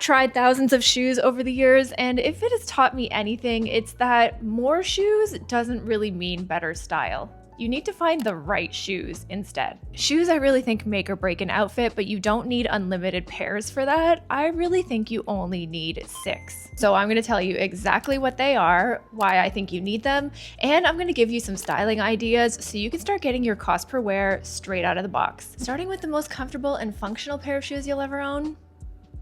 tried thousands of shoes over the years, and if it has taught me anything, it's that more shoes doesn't really mean better style. You need to find the right shoes instead. Shoes I really think make or break an outfit, but you don't need unlimited pairs for that. I really think you only need 6. So I'm gonna tell you exactly what they are, why I think you need them, and I'm gonna give you some styling ideas so you can start getting your cost per wear straight out of the box. Starting with the most comfortable and functional pair of shoes you'll ever own,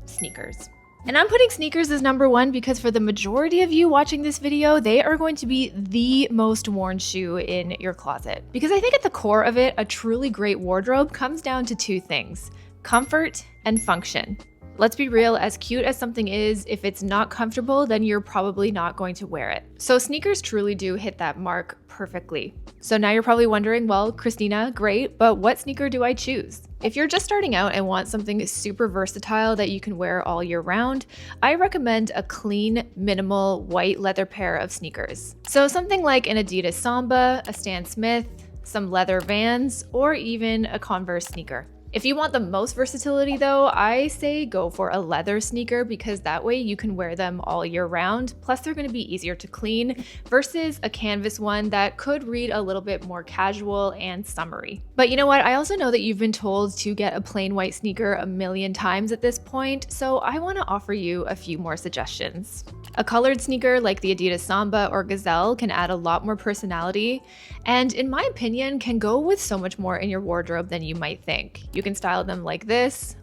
sneakers. And I'm putting sneakers as number 1 because for the majority of you watching this video, they are going to be the most worn shoe in your closet. Because I think at the core of it, a truly great wardrobe comes down to 2 things: comfort and function. Let's be real, as cute as something is, if it's not comfortable, then you're probably not going to wear it. So sneakers truly do hit that mark perfectly. So now you're probably wondering, well, Christina, great, but what sneaker do I choose? If you're just starting out and want something super versatile that you can wear all year round, I recommend a clean, minimal, white leather pair of sneakers. So something like an Adidas Samba, a Stan Smith, some leather Vans, or even a Converse sneaker. If you want the most versatility though, I say go for a leather sneaker because that way you can wear them all year round. Plus they're gonna be easier to clean versus a canvas one that could read a little bit more casual and summery. But you know what? I also know that you've been told to get a plain white sneaker a million times at this point, so I wanna offer you a few more suggestions. A colored sneaker like the Adidas Samba or Gazelle can add a lot more personality and, in my opinion, can go with so much more in your wardrobe than you might think. You can style them like this,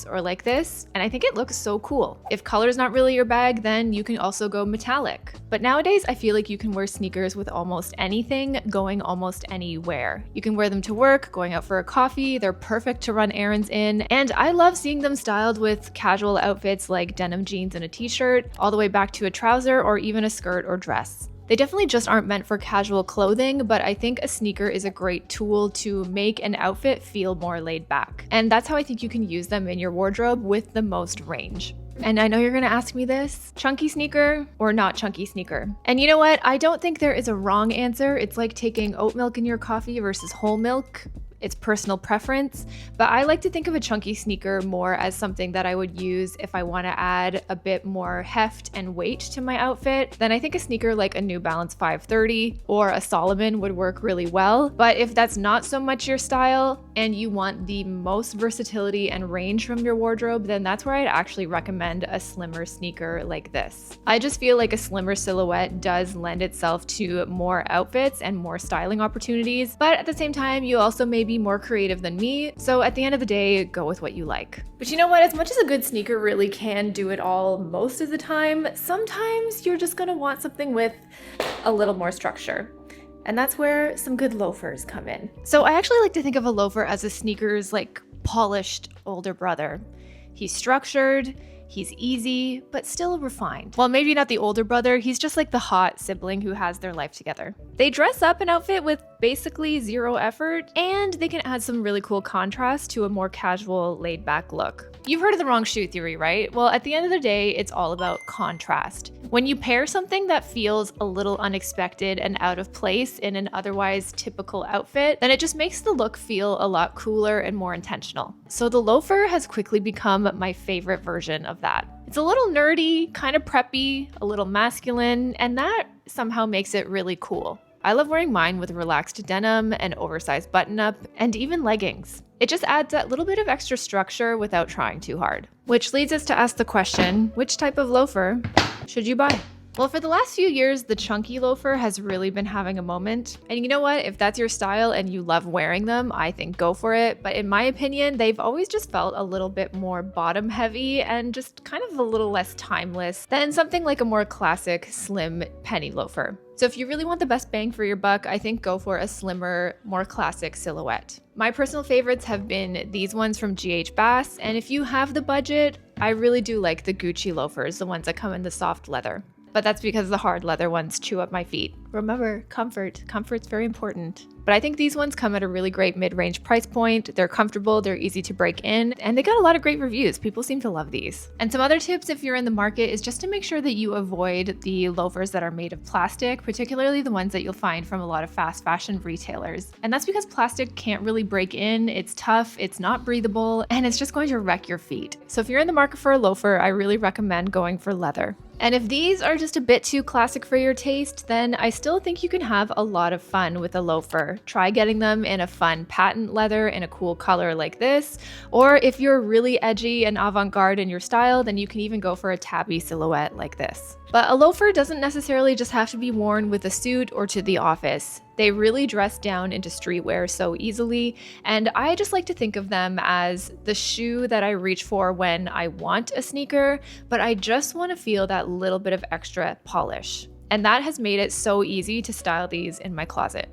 or like this, and I think it looks so cool. If color's not really your bag, then you can also go metallic. But nowadays, I feel like you can wear sneakers with almost anything, going almost anywhere. You can wear them to work, going out for a coffee, they're perfect to run errands in, and I love seeing them styled with casual outfits like denim jeans and a t-shirt, all the way back to a trouser or even a skirt or dress. They definitely just aren't meant for casual clothing, but I think a sneaker is a great tool to make an outfit feel more laid back. And that's how I think you can use them in your wardrobe with the most range. And I know you're gonna ask me this, chunky sneaker or not chunky sneaker? And you know what? I don't think there is a wrong answer. It's like taking oat milk in your coffee versus whole milk. It's personal preference, but I like to think of a chunky sneaker more as something that I would use if I want to add a bit more heft and weight to my outfit. Then I think a sneaker like a New Balance 530 or a Solomon would work really well. But if that's not so much your style and you want the most versatility and range from your wardrobe, then that's where I'd actually recommend a slimmer sneaker like this. I just feel like a slimmer silhouette does lend itself to more outfits and more styling opportunities, but at the same time, you also may be more creative than me, so at the end of the day, go with what you like. But you know what? As much as a good sneaker really can do it all most of the time, sometimes you're just gonna want something with a little more structure. And that's where some good loafers come in. So I actually like to think of a loafer as a sneaker's like polished older brother. He's structured, he's easy, but still refined. Well, maybe not the older brother, he's just like the hot sibling who has their life together. They dress up an outfit with basically zero effort, and they can add some really cool contrast to a more casual, laid-back look. You've heard of the wrong shoe theory, right? Well, at the end of the day, it's all about contrast. When you pair something that feels a little unexpected and out of place in an otherwise typical outfit, then it just makes the look feel a lot cooler and more intentional. So the loafer has quickly become my favorite version of that. It's a little nerdy, kind of preppy, a little masculine, and that somehow makes it really cool. I love wearing mine with relaxed denim, an oversized button-up, and even leggings. It just adds that little bit of extra structure without trying too hard. Which leads us to ask the question, which type of loafer should you buy? Well, for the last few years, the chunky loafer has really been having a moment. And you know what? If that's your style and you love wearing them, I think go for it. But in my opinion, they've always just felt a little bit more bottom heavy and just kind of a little less timeless than something like a more classic slim penny loafer. So if you really want the best bang for your buck, I think go for a slimmer, more classic silhouette. My personal favorites have been these ones from GH Bass, and if you have the budget, I really do like the Gucci loafers, the ones that come in the soft leather. but that's because the hard leather ones chew up my feet. Remember, comfort. Comfort's very important. But I think these ones come at a really great mid-range price point. They're comfortable, they're easy to break in, and they got a lot of great reviews. People seem to love these. And some other tips if you're in the market is just to make sure that you avoid the loafers that are made of plastic, particularly the ones that you'll find from a lot of fast fashion retailers. And that's because plastic can't really break in, it's tough, it's not breathable, and it's just going to wreck your feet. So if you're in the market for a loafer, I really recommend going for leather. And if these are just a bit too classic for your taste, then I still think you can have a lot of fun with a loafer. Try getting them in a fun patent leather in a cool color like this, or if you're really edgy and avant-garde in your style, then you can even go for a tabby silhouette like this. But a loafer doesn't necessarily just have to be worn with a suit or to the office. They really dress down into streetwear so easily, and I just like to think of them as the shoe that I reach for when I want a sneaker, but I just want to feel that little bit of extra polish. And that has made it so easy to style these in my closet.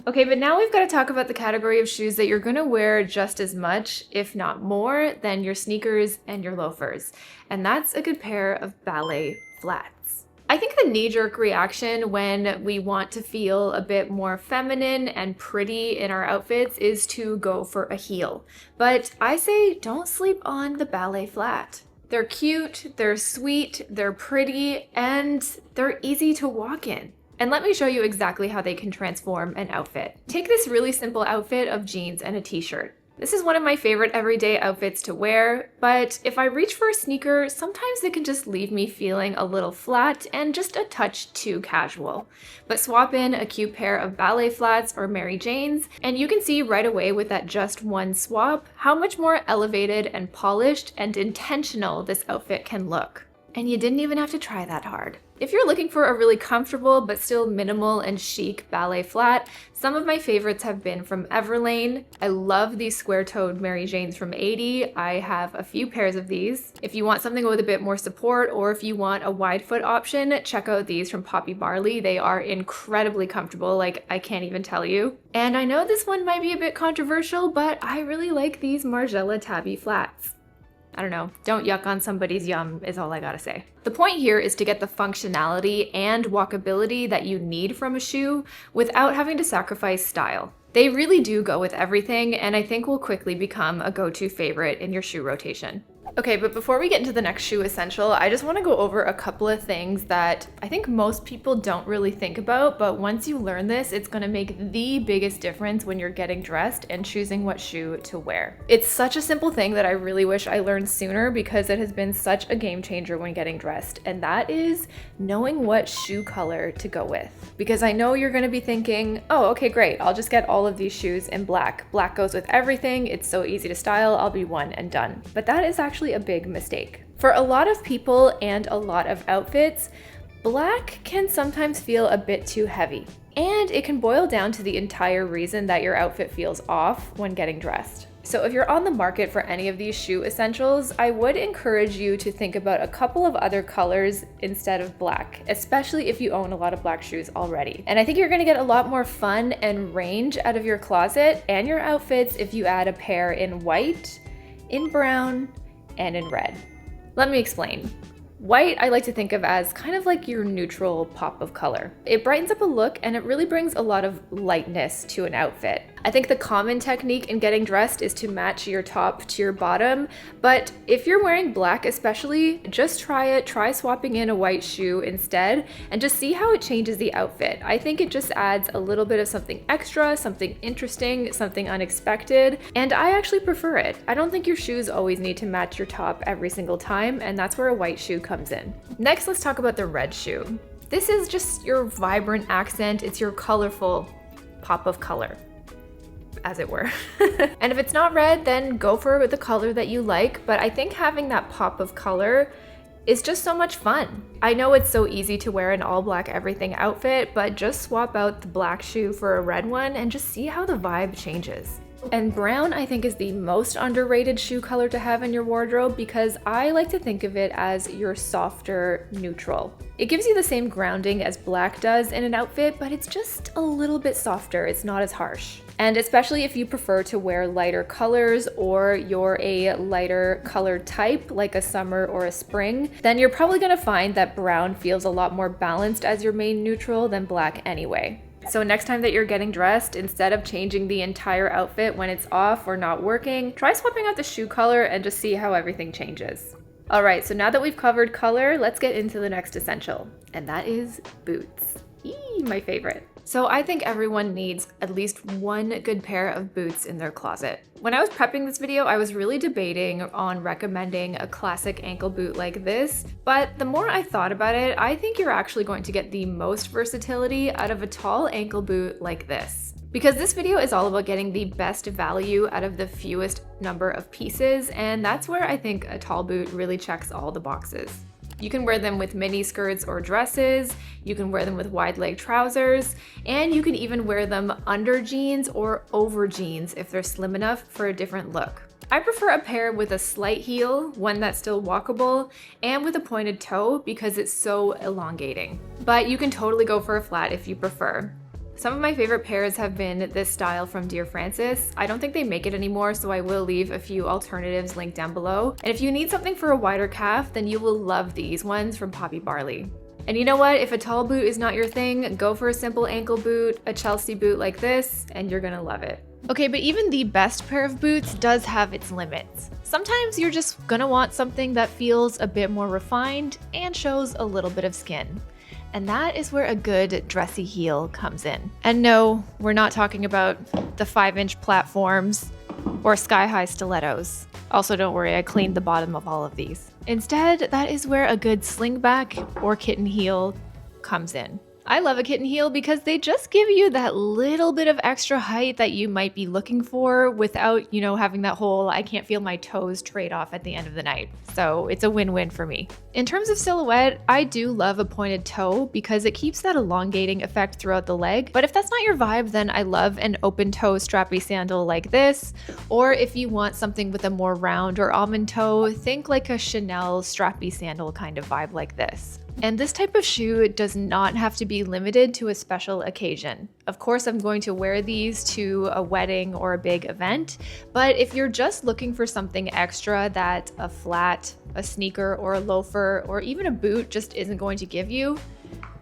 Okay, but now we've got to talk about the category of shoes that you're going to wear just as much, if not more, than your sneakers and your loafers. And that's a good pair of ballet flats. I think the knee-jerk reaction when we want to feel a bit more feminine and pretty in our outfits is to go for a heel. But I say don't sleep on the ballet flat. They're cute, they're sweet, they're pretty, and they're easy to walk in. And let me show you exactly how they can transform an outfit. Take this really simple outfit of jeans and a t-shirt. This is one of my favorite everyday outfits to wear, but if I reach for a sneaker, sometimes they can just leave me feeling a little flat and just a touch too casual. But swap in a cute pair of ballet flats or Mary Janes, and you can see right away with that just one swap how much more elevated and polished and intentional this outfit can look. And you didn't even have to try that hard. If you're looking for a really comfortable but still minimal and chic ballet flat, some of my favorites have been from Everlane. I love these square-toed Mary Janes from 80. I have a few pairs of these. If you want something with a bit more support, or if you want a wide foot option, check out these from Poppy Barley. They are incredibly comfortable, like I can't even tell you. And I know this one might be a bit controversial, but I really like these Margiela tabby flats. I don't know, don't yuck on somebody's yum is all I gotta say. The point here is to get the functionality and walkability that you need from a shoe without having to sacrifice style. They really do go with everything, and I think will quickly become a go-to favorite in your shoe rotation. Okay, but before we get into the next shoe essential, I just want to go over a couple of things that I think most people don't really think about, but once you learn this, it's going to make the biggest difference when you're getting dressed and choosing what shoe to wear. It's such a simple thing that I really wish I learned sooner because it has been such a game changer when getting dressed, and that is knowing what shoe color to go with. Because I know you're going to be thinking, oh, okay, great, I'll just get all of these shoes in black. Black goes with everything, it's so easy to style, I'll be one and done. But that is actually a big mistake. For a lot of people and a lot of outfits, black can sometimes feel a bit too heavy. And it can boil down to the entire reason that your outfit feels off when getting dressed. So if you're on the market for any of these shoe essentials, I would encourage you to think about a couple of other colors instead of black, especially if you own a lot of black shoes already. And I think you're gonna get a lot more fun and range out of your closet and your outfits if you add a pair in white, in brown, and in red. Let me explain. White I like to think of as kind of like your neutral pop of color. It brightens up a look and it really brings a lot of lightness to an outfit. I think the common technique in getting dressed is to match your top to your bottom, but if you're wearing black especially, just try it. Try swapping in a white shoe instead and just see how it changes the outfit. I think it just adds a little bit of something extra, something interesting, something unexpected, and I actually prefer it. I don't think your shoes always need to match your top every single time, and that's where a white shoe comes in. Next, let's talk about the red shoe. This is just your vibrant accent. It's your colorful pop of color, as it were. And if it's not red, then go for the color that you like, but I think having that pop of color is just so much fun. I know it's so easy to wear an all black everything outfit, but just swap out the black shoe for a red one and just see how the vibe changes. And brown, I think, is the most underrated shoe color to have in your wardrobe because I like to think of it as your softer neutral. It gives you the same grounding as black does in an outfit, but it's just a little bit softer. It's not as harsh. And especially if you prefer to wear lighter colors or you're a lighter colored type like a summer or a spring, then you're probably gonna find that brown feels a lot more balanced as your main neutral than black anyway. So next time that you're getting dressed, instead of changing the entire outfit when it's off or not working, try swapping out the shoe color and just see how everything changes. Alright, so now that we've covered color, let's get into the next essential, and that is boots. Eee, my favorite. So I think everyone needs at least one good pair of boots in their closet. When I was prepping this video, I was really debating on recommending a classic ankle boot like this, but the more I thought about it, I think you're actually going to get the most versatility out of a tall ankle boot like this. Because this video is all about getting the best value out of the fewest number of pieces, and that's where I think a tall boot really checks all the boxes. You can wear them with mini skirts or dresses, you can wear them with wide leg trousers, and you can even wear them under jeans or over jeans if they're slim enough for a different look. I prefer a pair with a slight heel, one that's still walkable, and with a pointed toe because it's so elongating. But you can totally go for a flat if you prefer. Some of my favorite pairs have been this style from Dear Francis. I don't think they make it anymore, so I will leave a few alternatives linked down below. And if you need something for a wider calf, then you will love these ones from Poppy Barley. And you know what? If a tall boot is not your thing, go for a simple ankle boot, a Chelsea boot like this, and you're gonna love it. Okay, but even the best pair of boots does have its limits. Sometimes you're just gonna want something that feels a bit more refined and shows a little bit of skin. And that is where a good dressy heel comes in. And no, we're not talking about the 5-inch platforms or sky-high stilettos. Also, don't worry, I cleaned the bottom of all of these. Instead, that is where a good slingback or kitten heel comes in. I love a kitten heel because they just give you that little bit of extra height that you might be looking for without, having that whole I can't feel my toes trade-off at the end of the night. So it's a win-win for me. In terms of silhouette, I do love a pointed toe because it keeps that elongating effect throughout the leg. But if that's not your vibe, then I love an open toe strappy sandal like this. Or if you want something with a more round or almond toe, think like a Chanel strappy sandal kind of vibe like this. And this type of shoe does not have to be limited to a special occasion. Of course, I'm going to wear these to a wedding or a big event, but if you're just looking for something extra that a flat, a sneaker, or a loafer, or even a boot just isn't going to give you,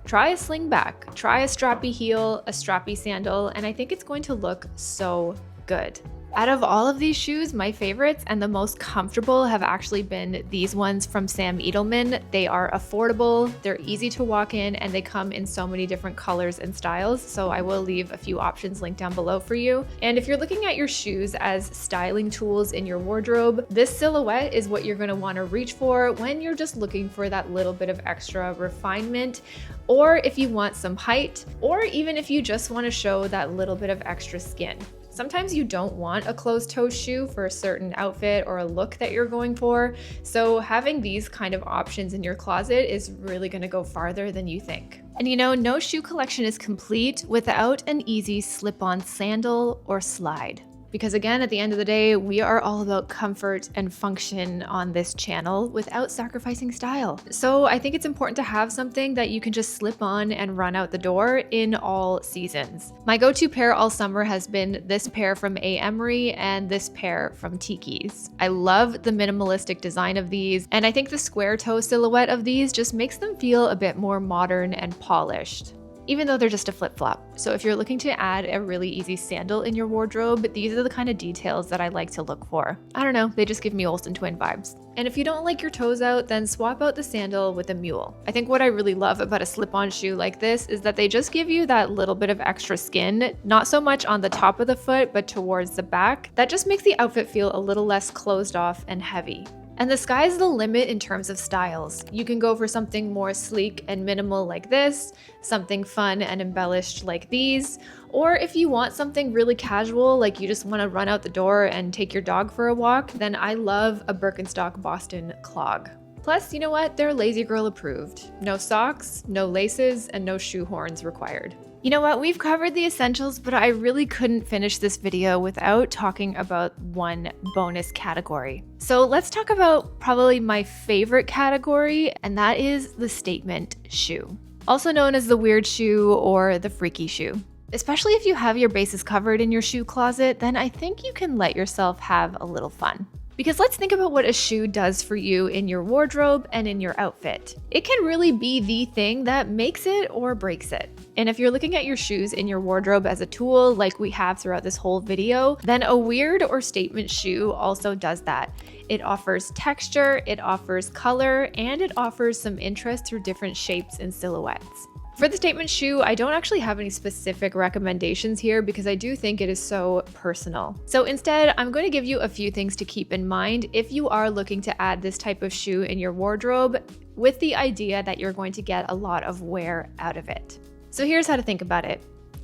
try a slingback, try a strappy heel, a strappy sandal, and I think it's going to look so good. Out of all of these shoes, my favorites and the most comfortable have actually been these ones from Sam Edelman. They are affordable, they're easy to walk in, and they come in so many different colors and styles, so I will leave a few options linked down below for you. And if you're looking at your shoes as styling tools in your wardrobe, this silhouette is what you're going to want to reach for when you're just looking for that little bit of extra refinement, or if you want some height, or even if you just want to show that little bit of extra skin. Sometimes you don't want a closed-toe shoe for a certain outfit or a look that you're going for, so having these kind of options in your closet is really going to go farther than you think. And no shoe collection is complete without an easy slip-on sandal or slide. Because again, at the end of the day, we are all about comfort and function on this channel without sacrificing style. So I think it's important to have something that you can just slip on and run out the door in all seasons. My go-to pair all summer has been this pair from A. Emery and this pair from Tiki's. I love the minimalistic design of these, and I think the square toe silhouette of these just makes them feel a bit more modern and polished, even though they're just a flip-flop. So if you're looking to add a really easy sandal in your wardrobe, these are the kind of details that I like to look for. I don't know, they just give me Olsen twin vibes. And if you don't like your toes out, then swap out the sandal with a mule. I think what I really love about a slip-on shoe like this is that they just give you that little bit of extra skin, not so much on the top of the foot, but towards the back. That just makes the outfit feel a little less closed off and heavy. And the sky's the limit in terms of styles. You can go for something more sleek and minimal like this, something fun and embellished like these, or if you want something really casual, like you just want to run out the door and take your dog for a walk, then I love a Birkenstock Boston clog. Plus, you know what? They're lazy girl approved. No socks, no laces, and no shoehorns required. You know what? We've covered the essentials, but I really couldn't finish this video without talking about one bonus category. So let's talk about probably my favorite category, and that is the statement shoe. Also known as the weird shoe or the freaky shoe. Especially if you have your bases covered in your shoe closet, then I think you can let yourself have a little fun. Because let's think about what a shoe does for you in your wardrobe and in your outfit. It can really be the thing that makes it or breaks it. And if you're looking at your shoes in your wardrobe as a tool, like we have throughout this whole video, then a weird or statement shoe also does that. It offers texture, it offers color, and it offers some interest through different shapes and silhouettes. For the statement shoe, I don't actually have any specific recommendations here because I do think it is so personal. So instead, I'm going to give you a few things to keep in mind if you are looking to add this type of shoe in your wardrobe with the idea that you're going to get a lot of wear out of it. So here's how to think about it.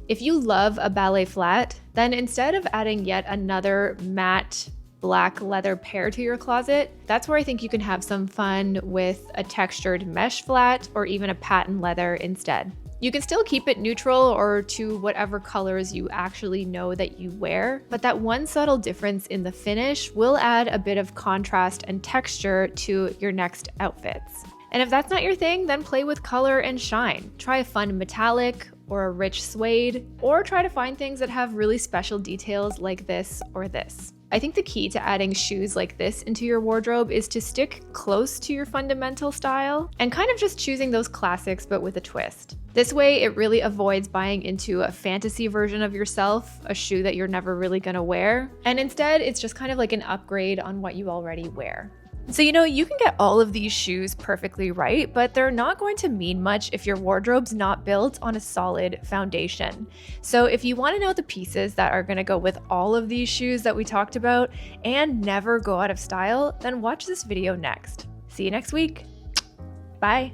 If you love a ballet flat, then instead of adding yet another matte black leather pair to your closet, that's where I think you can have some fun with a textured mesh flat or even a patent leather instead. You can still keep it neutral or to whatever colors you actually know that you wear, but that one subtle difference in the finish will add a bit of contrast and texture to your next outfits. And if that's not your thing, then play with color and shine. Try a fun metallic or a rich suede, or try to find things that have really special details like this or this. I think the key to adding shoes like this into your wardrobe is to stick close to your fundamental style and kind of just choosing those classics but with a twist. This way, it really avoids buying into a fantasy version of yourself, a shoe that you're never really gonna wear, and instead it's just kind of like an upgrade on what you already wear. So you can get all of these shoes perfectly right, but they're not going to mean much if your wardrobe's not built on a solid foundation. So if you want to know the pieces that are going to go with all of these shoes that we talked about and never go out of style, then watch this video next. See you next week. Bye.